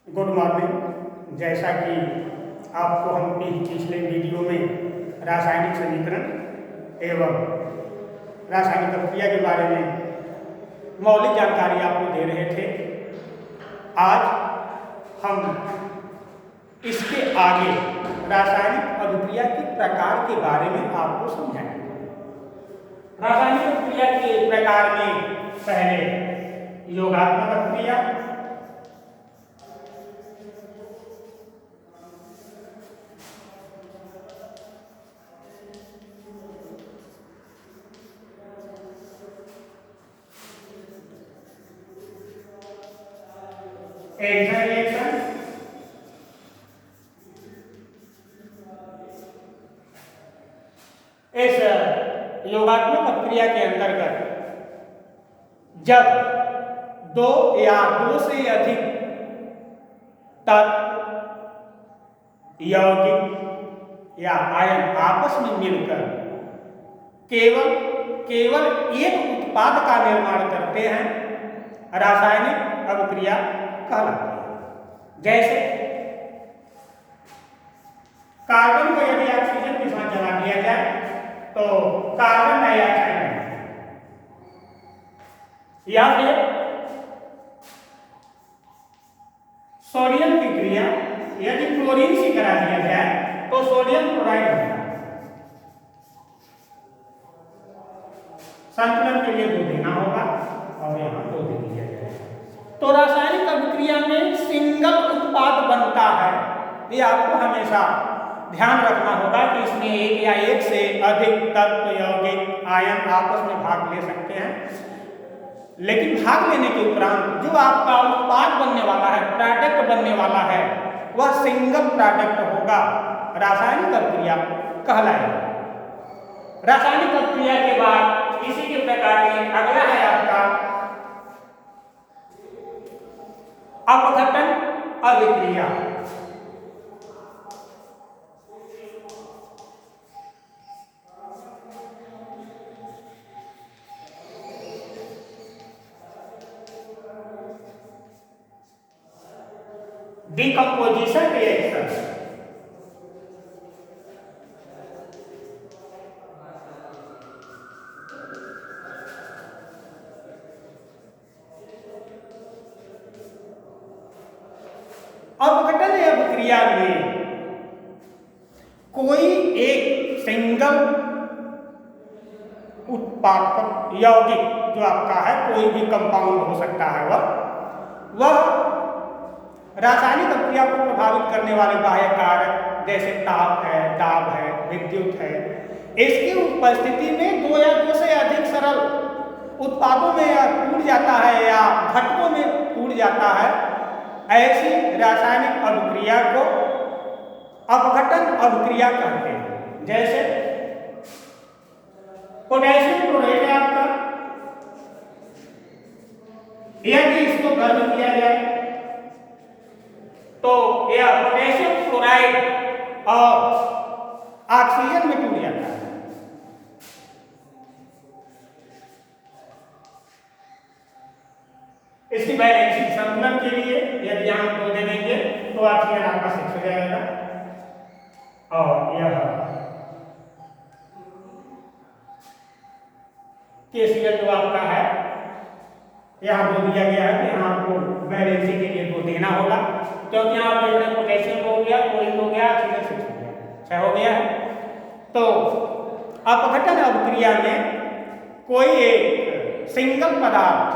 Good morning. जैसा कि आपको हम पिछले वीडियो में रासायनिक समीकरण एवं रासायनिक प्रक्रिया के बारे में मौलिक जानकारी आपको दे रहे थे, आज हम इसके आगे रासायनिक अभिक्रिया के प्रकार के बारे में आपको समझाएंगे। रासायनिक अभिक्रिया के प्रकार में पहले योगात्मक अभिक्रिया, एडिशन रिएक्शन, इस योगात्मक अभिक्रिया के अंतर्गत जब दो या दो से अधिक तत्व, यौगिक या आयन आपस में मिलकर केवल एक उत्पाद का निर्माण करते हैं, रासायनिक अभिक्रिया कहलाती है। जैसे कार्बन को यदि ऑक्सीजन के साथ जला दिया जाए तो कार्बन डाइऑक्साइड बनेगा, या फिर सोडियम की क्रिया यदि क्लोरीन से करा दिया जाए तो सोडियम क्लोराइड बनेगा। संतुलन के लिए 2 देना होगा और यहाँ 2 दे दिया जाएगा। तो रासायनिक अभिक्रिया में सिंगल उत्पाद बनता है, ये आपको हमेशा ध्यान रखना होगा कि इसमें एक या एक से अधिक तत्व, यौगिक, आयन आपस में भाग ले सकते हैं, लेकिन भाग लेने के उपरांत जो आपका उत्पाद बनने वाला है, प्रोडक्ट बनने वाला है, वह सिंगल प्रोडक्ट होगा, रासायनिक अभिक्रिया कहलाएगा। रासायनिक अभिक्रिया के बाद इसी के प्रकार में अगला है आपका अपघटन अभिक्रिया। डिकम्पोजिशन रिएक्शन, अपघटन अभिक्रिया में कोई एक सिंगल उत्पाद यौगिक जो आपका है, कोई भी कंपाउंड हो सकता है, वह रासायनिक अभिक्रिया को प्रभावित करने वाले बाह्य कारक जैसे ताप है, दाब है, विद्युत है, इसकी उपस्थिति में 2 या 2 से अधिक सरल उत्पादों में टूट जाता है या घटकों में टूट जाता है। ऐसी रासायनिक अभिक्रिया को अपघटन अभिक्रिया कहते हैं। जैसे पोटेशियम क्लोराइड है आपका, यदि इसको गर्म किया जाए तो यह पोटेशियम क्लोराइड और ऑक्सीजन में टूट जाता है। इसकी बैलेंसिंग संतुलन के लिए यदि हम 2 दे देंगे तो ऑक्सीजन आपका 6 हो जाएगा और यह KCl जो आपका है यहाँ 2 दिया गया है कि यहाँ आपको बैलेंसिंग के लिए 2 देना होगा, क्योंकि यहाँ देख रहे पोटेशियम हो गया, क्लोरीन हो गया, ऑक्सीजन 6 हो गया, 6 हो गया है। तो अपघटन अभिक्रिया में कोई एक सिंगल पदार्थ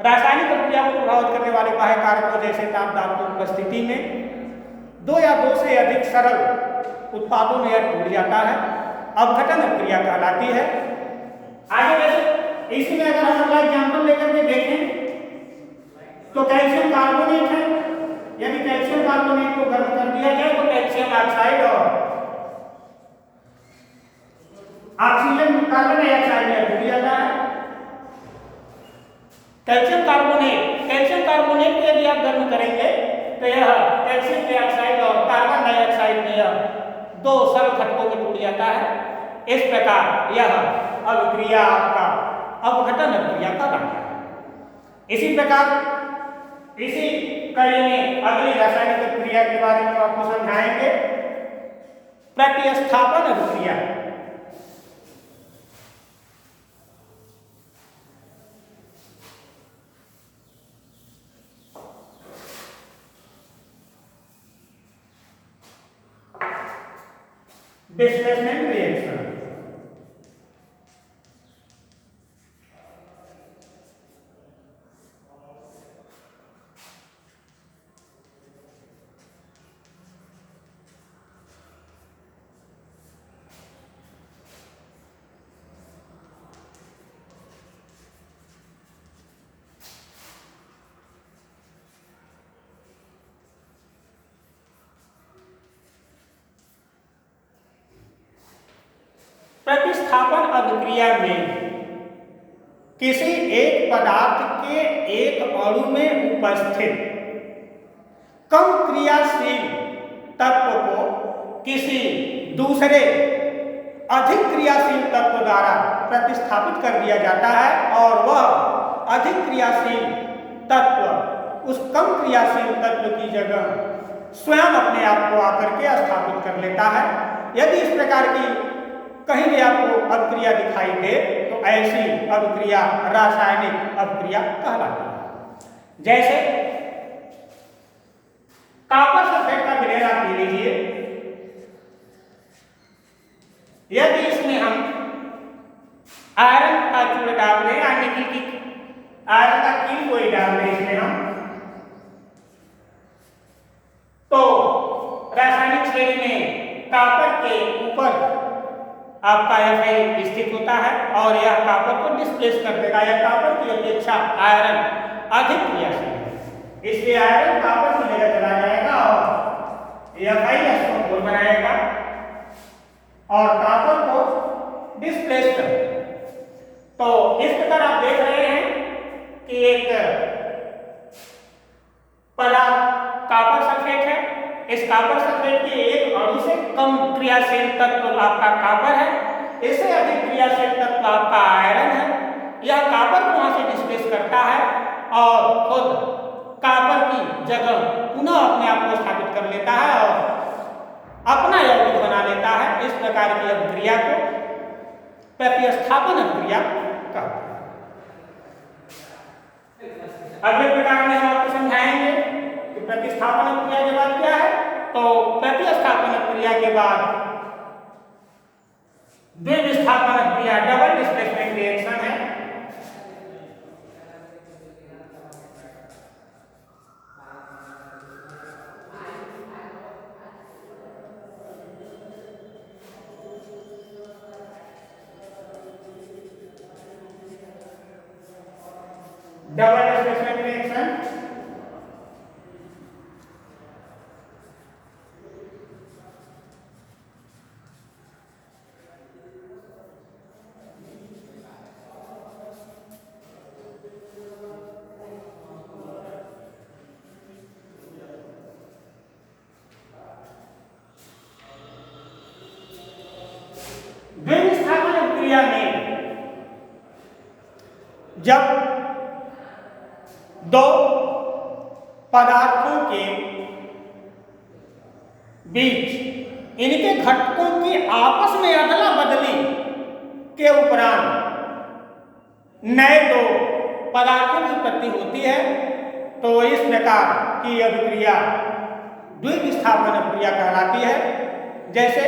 रासायनिक अभिक्रिया को प्रभावित करने वाले बाह्य कारकों जैसे ताप, दाब की उपस्थिति में 2 या 2 से अधिक सरल उत्पादों में यह टूट जाता है, अपघटन अभिक्रिया कहलाती है। आगे वैसे इसी में अगर हम अगला एग्जाम्पल लेकर के देखें तो कैल्शियम कार्बोनेट है, यदि कैल्शियम कार्बोनेट को गर्म कर दिया जाए तो कैल्शियम ऑक्साइड और ऑक्सीजन कार्बन डाइऑक्साइड में टूट जाता है। कैल्शियम कार्बोनेट को यदि आप गर्म करेंगे तो यह कैल्शियम डाइऑक्साइड और कार्बन डाइऑक्साइड में यह 2 सरल घटकों में टूट जाता है। इस प्रकार यह अभिक्रिया आपका अपघटन अभिक्रिया कहलाता है। इसी प्रकार इसी कड़ी में अगली रासायनिक अभिक्रिया के बारे में आपको समझाएंगे, प्रतिस्थापन अभिक्रिया। Displacement reaction. प्रतिस्थापन अभिक्रिया में किसी एक पदार्थ के एक अणु में उपस्थित कम क्रियाशील तत्व को किसी दूसरे अधिक क्रियाशील तत्व द्वारा प्रतिस्थापित कर दिया जाता है और वह अधिक क्रियाशील तत्व उस कम क्रियाशील तत्व की जगह स्वयं अपने आप को आकर के स्थापित कर लेता है। यदि इस प्रकार की कहीं भी आपको अभिक्रिया दिखाई दे तो ऐसी अभिक्रिया रासायनिक अभिक्रिया कहलाती है। जैसे कॉपर सल्फेट का विलयन आप ले लीजिए, यदि इसमें हम आयरन का चूर्ण डाल दें या निकल की आयरन का कील कोई डाल दें इसमें हम, तो रासायनिक श्रेणी में कॉपर के ऊपर आपका एफ स्थित होता है और यह कॉपर को डिस्प्लेस कर देगा। यह कॉपर की अपेक्षा आयरन अधिक क्रियाशील है, इसलिए आयरन कॉपर की जगह चला जाएगा और एफ बनाएगा और कॉपर को डिस्प्लेस कर देगा। तो इस प्रकार आप देख रहे हैं कि एक पदार्थ कॉपर सल्फेट है, इस कॉपर सल्फेट के एक अणु से कम क्रियाशील तत्व आपका कॉपर है, इससे अधिक क्रियाशील तत्व आपका आयरन है। यह कॉपर को वहां से डिस्प्लेस करता है और खुद कॉपर की जगह पुनः अपने आप को स्थापित कर लेता है और अपना यौगिक बना लेता है। इस प्रकार की अभिक्रिया को प्रतिस्थापन अभिक्रिया कहते हैं। अगले प्रकार में हम आपको समझाएंगे कि प्रतिस्थापन अभिक्रिया के बाद क्या है। तो प्रतिस्थापन अभिक्रिया के बाद द्विविस्थापन अभिक्रिया, डबल डिस्प्लेसमेंट रिएक्शन है। डबल डिस्प्लेसमेंट रिएक्शन द्विविस्थापन अभिक्रिया में जब दो पदार्थों के बीच इनके घटकों की आपस में अदला बदली के उपरांत नए दो पदार्थों की उत्पत्ति होती है, तो इस प्रकार की अभिक्रिया द्विविस्थापन अभिक्रिया कहलाती है। जैसे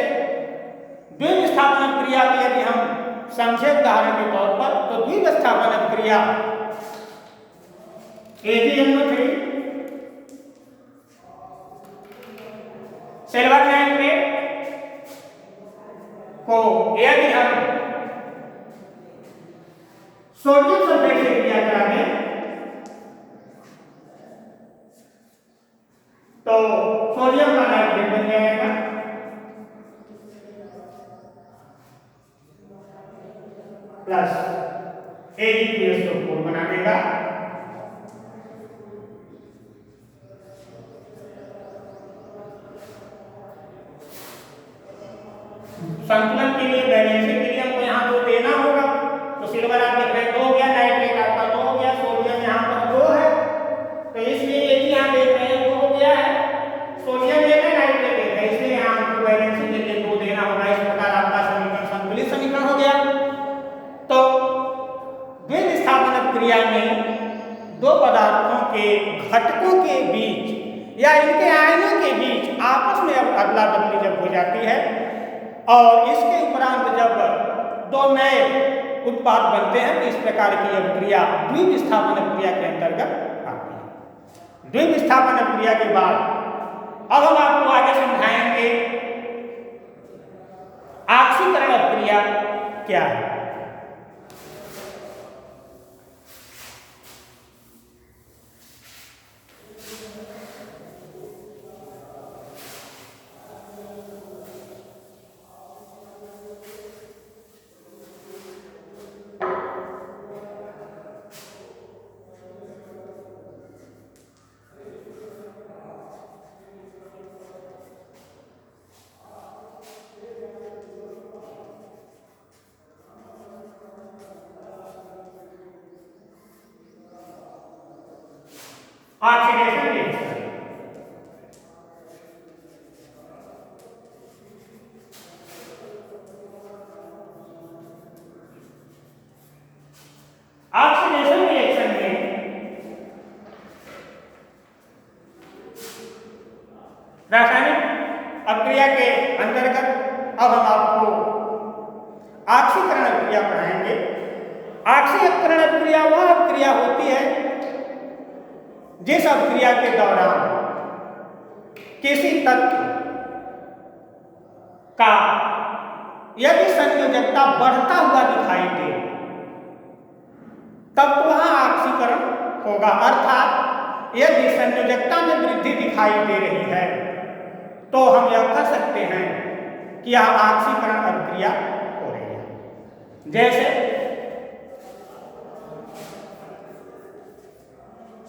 द्विविस्थापन अभिक्रिया में यदि हम समझे उदाहरण के तौर पर, तो द्विविस्थापन अभिक्रिया AgNO3 सिल्वर नाइट्रेट को यदि हम सोडियम सल्फेट से क्रिया करा दें तो सोडियम का नाइट्रेट बन जाएगा। प्लस AgPSO4 बना देगा। संतुलन के लिए, बैलेंसिंग के लिए हमको यहाँ 2 देना होगा, तो सिल्वर आप देख रहे हैं 2 हो गया, नाइट्रेट आपका 2 हो गया, सोडियम यहाँ पर 2 अभिक्रिया में दो पदार्थों के घटकों के बीच या इनके आयनों के बीच आपस में अदला बदली जब हो जाती है और इसके उपरांत जब दो नए उत्पाद बनते हैं तो इस प्रकार की अभिक्रिया द्विविस्थापन अभिक्रिया के अंतर्गत आती है। द्विविस्थापन अभिक्रिया के बाद अब हम आपको आगे समझाएंगे ऑक्सीकरण अभिक्रिया क्या है। ऑक्सीडेशन रिएक्शन ऑक्सीडेशन रिएक्शन में रासायनिक अभिक्रिया के अंतर्गत अब हम आपको ऑक्सीकरण अभिक्रिया पढ़ाएंगे। ऑक्सीकरण अभिक्रिया वह अभिक्रिया होती है जिस अभिक्रिया के दौरान किसी तत्व का यदि संयोजकता बढ़ता हुआ दिखाई दे तब वहां ऑक्सीकरण होगा। अर्थात यदि संयोजकता में वृद्धि दिखाई दे रही है तो हम यह कह सकते हैं कि यह ऑक्सीकरण अभिक्रिया हो रही है। जैसे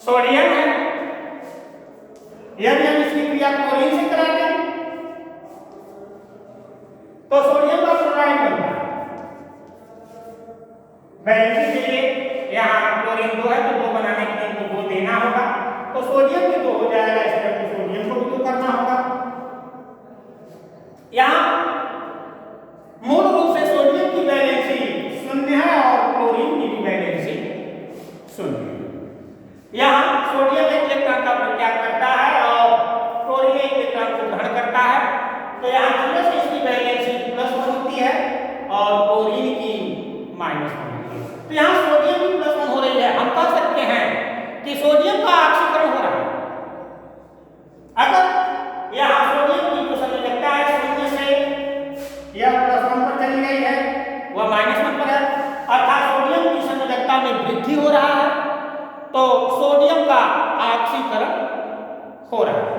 सोडियम है, यदि हम इसकी क्रिया क्लोरीन से कराते हैं तो सोडियम का क्लोराइड बनता है। बैलेंसिंग के लिए यहाँ क्लोरीन 2 है तो 2 बनाने के लिए हमको 2 देना होगा तो सोडियम भी 2 हो जाएगा, इस तरह से सोडियम को भी 2 करना होगा। यहाँ मूल रूप से सोडियम की वैलेंसी 0 है और क्लोरीन की भी वैलेंसी 0 है। यहाँ सोडियम एक इलेक्ट्रॉन का परित्याग करता है और क्लोरीन एक इलेक्ट्रॉन को ग्रहण करता है तो यहाँ 0 से इसकी वैलेंसी +1 होती है और क्लोरीन की -1 होती है। तो यहाँ सोडियम की +1 हो रही है। हम कह सकते हैं कि सोडियम का ऑक्सीकरण हो रहा है। अगर यहाँ सोडियम की जो संयोजकता है 0 से यह +1 पर चली गई है, वह -1 पर है, अर्थात सोडियम की संयोजकता में वृद्धि हो रहा है तो सोडियम का ऑक्सीकरण हो रहा है।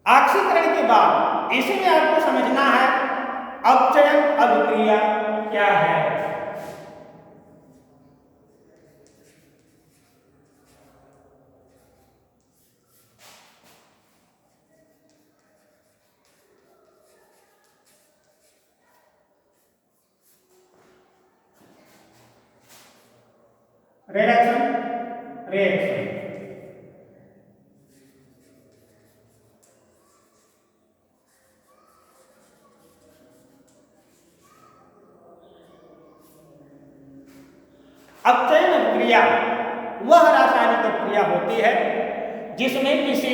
ऑक्सीकरण के बाद इसी में आपको समझना है अपचयन अभिक्रिया क्या है। रिएक्शन अपचयन अभिक्रिया वह रासायनिक अभिक्रिया होती है जिसमें किसी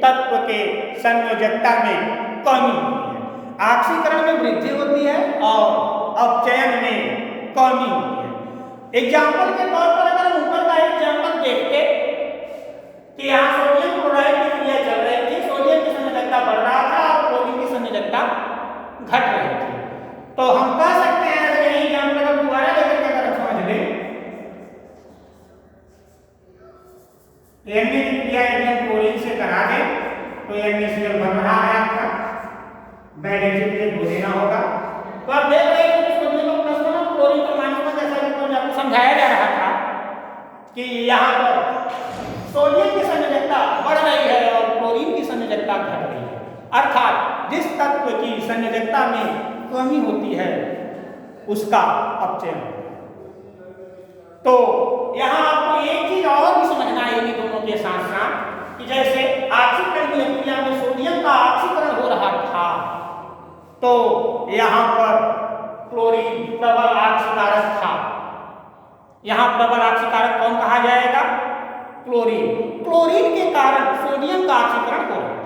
तत्व के संयोजकता में कमी होती है। ऑक्सीकरण में वृद्धि होती है और अपचयन में कमी होती है। एग्जाम्पल के तौर पर अगर हम ऊपर का एग्जाम्पल देखते कि यहाँ सोडियम क्लोराइड की क्रिया चल रही थी, सोडियम की संयोजकता बढ़ रहा था और क्लोरीन की संयोजकता घट रही थी, तो हम कह सकते हैं अगर यही एग्जाम्पल अगर दोबारा लेकर के अगर हम समझ लें NA की क्रिया यदि हम क्लोरीन से करा दें तो NaCl बन रहा है आपका, बैलेंसिंग के लिए 2 देना होगा। तो आप देख रहे हैं कि सोडियम को +1 और क्लोरीन को -1 जैसा कि आपको समझाया जा रहा था कि यहाँ पर सोडियम की संयोजकता बढ़ रही है और क्लोरीन की संयोजकता घट रही है। अर्थात जिस तत्व की संयोजकता में कमी होती है उसका अपचयन। तो यहाँ आपको एक चीज और भी समझना है इन दोनों के साथ साथ कि जैसे ऑक्सीकरण की अभिक्रिया में सोडियम का ऑक्सीकरण हो रहा था तो यहाँ पर क्लोरीन डबल ऑक्सीकारक था यहाँ प्रबल ऑक्सीकारक कौन कहा जाएगा? क्लोरीन। क्लोरीन के कारण सोडियम का ऑक्सीकरण हो रहा है।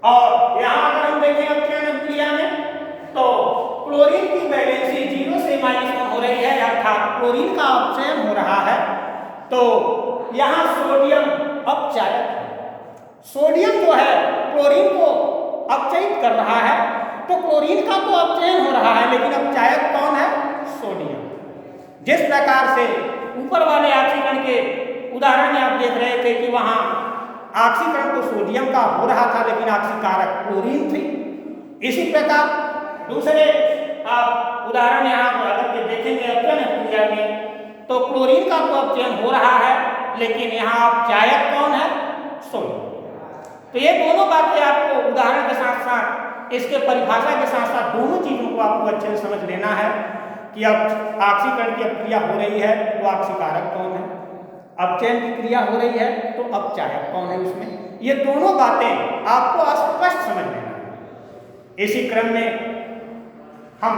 और यहाँ अगर हम देखें अपचयन अभिक्रिया में तो क्लोरीन की वैलेंसी 0 से -1 हो रही है, अर्थात क्लोरीन का अपचयन हो रहा है। तो यहाँ सोडियम अपचायक है। सोडियम जो है क्लोरीन को अपचयित कर रहा है, तो क्लोरीन का तो अपचयन हो रहा है, लेकिन अपचायक कौन है? सोडियम। जिस प्रकार से ऊपर वाले ऑक्सीकरण के उदाहरण में आप देख रहे थे कि वहां ऑक्सीकरण तो सोडियम का हो रहा था, लेकिन ऑक्सीकारक क्लोरीन थी। इसी प्रकार दूसरे आप उदाहरण यहाँ अगर के देखेंगे अपचयन अभिक्रिया में, तो क्लोरीन का तो अपचयन हो रहा है, लेकिन यहाँ अपचायक कौन है? सोडियम। तो ये दोनों बातें आपको उदाहरण के साथ साथ इसके परिभाषा के साथ साथ दोनों चीजों को आपको अच्छे से समझ लेना है कि अब ऑक्सीकरण की क्रिया हो रही है तो ऑक्सीकारक कौन है, अपचयन की क्रिया हो रही है तो अपचायक कौन है उसमें। ये दोनों बातें आपको स्पष्ट समझ लेना है। इसी क्रम में हम